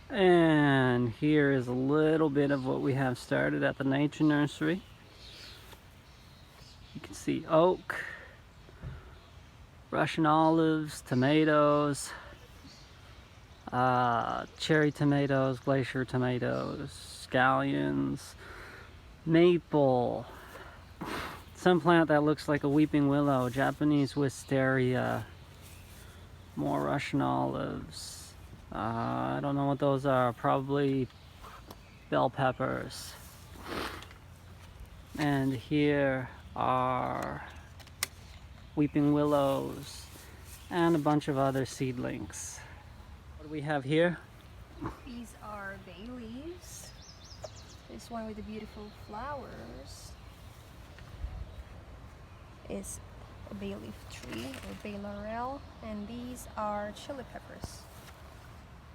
And here is a little bit of what we have started at the nature nursery. You can see oak, Russian olives, tomatoes, cherry tomatoes, glacier tomatoes, scallions, maple, some plant that looks like a weeping willow, Japanese wisteria, more Russian olives. I don't know what those are, probably bell peppers. And here are weeping willows and a bunch of other seedlings. What do we have here? These are bay leaves. This one with the beautiful flowers is a bay leaf tree or bay laurel, and these are chili peppers.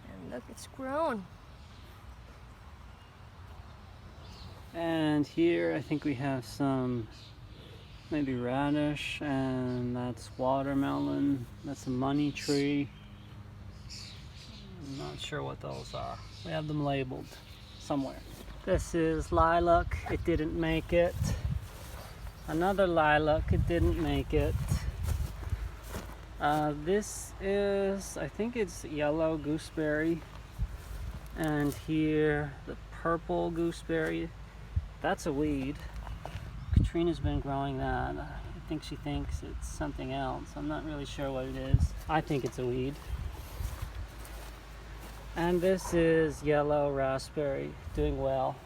And look, it's grown. And here I think we have some maybe radish, and that's watermelon. That's a money tree. I'm not sure what those are. We have them labeled somewhere. This is lilac. It didn't make it. Another lilac. It didn't make it. This is, I think it's yellow gooseberry. And here, the purple gooseberry. That's a weed. Katrina's been growing that. I think she thinks it's something else. I'm not really sure what it is. I think it's a weed. And this is yellow raspberry, doing well.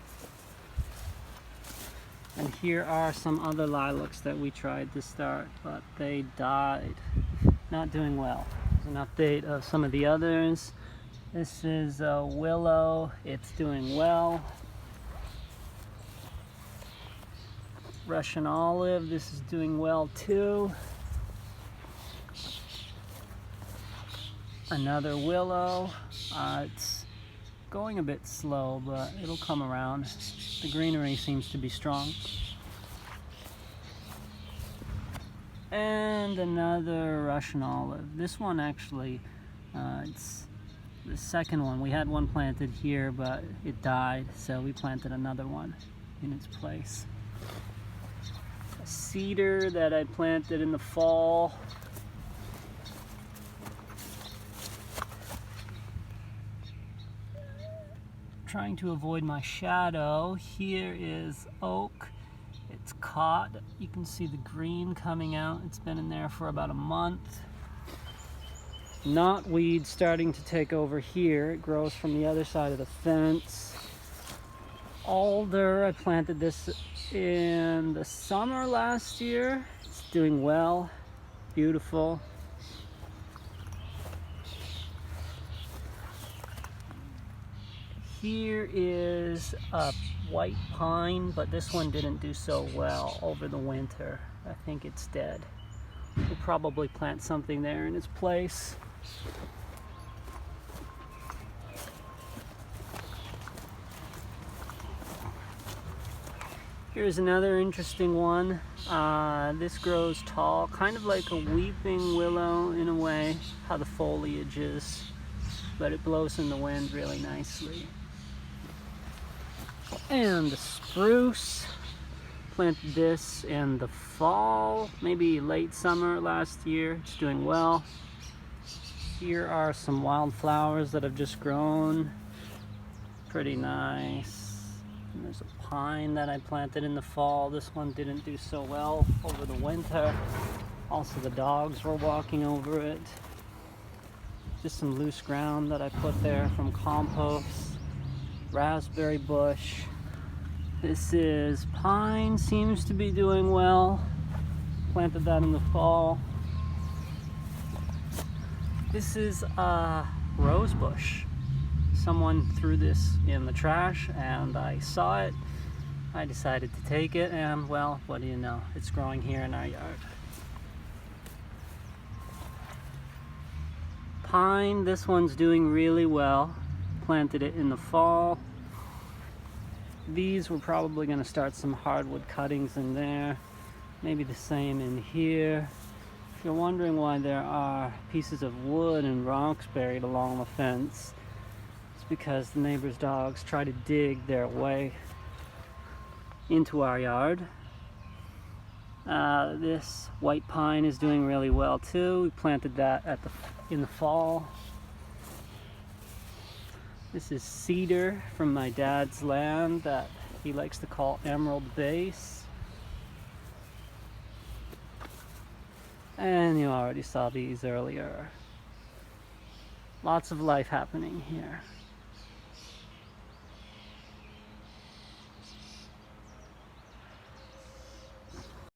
And here are some other lilacs that we tried to start, but they died. Not doing well. Here's an update of some of the others. This is Willow. It's doing well. Russian olive. This is doing well too. Another willow. It's going a bit slow, but it'll come around. The greenery seems to be strong. And another Russian olive. This one actually, it's the second one. We had one planted here, but it died, so we planted another one in its place. A cedar that I planted in the fall. Trying to avoid my shadow. Here is oak. It's caught. You can see the green coming out. It's been in there for about a month. Knotweed starting to take over here. It grows from the other side of the fence. Alder, I planted this in the summer last year. It's doing well. Beautiful. Here is a white pine, but this one didn't do so well over the winter. I think it's dead. We'll probably plant something there in its place. Here's another interesting one. This grows tall, kind of like a weeping willow in a way, how the foliage is, but it blows in the wind really nicely. And the spruce, planted this in the fall, maybe late summer last year. It's doing well. Here are some wildflowers that have just grown. Pretty nice. And there's a pine that I planted in the fall. This one didn't do so well over the winter. Also, the dogs were walking over it. Just some loose ground that I put there from compost. Raspberry bush. This is pine, seems to be doing well. Planted that in the fall. This is a rose bush. Someone threw this in the trash and I saw it. I decided to take it, and well, what do you know? It's growing here in our yard. Pine, this one's doing really well. Planted it in the fall. These, we're probably going to start some hardwood cuttings in there. Maybe the same in here. If you're wondering why there are pieces of wood and rocks buried along the fence, it's because the neighbor's dogs try to dig their way into our yard. This white pine is doing really well too. We planted that in the fall. This is cedar from my dad's land that he likes to call emerald base. And you already saw these earlier. Lots of life happening here.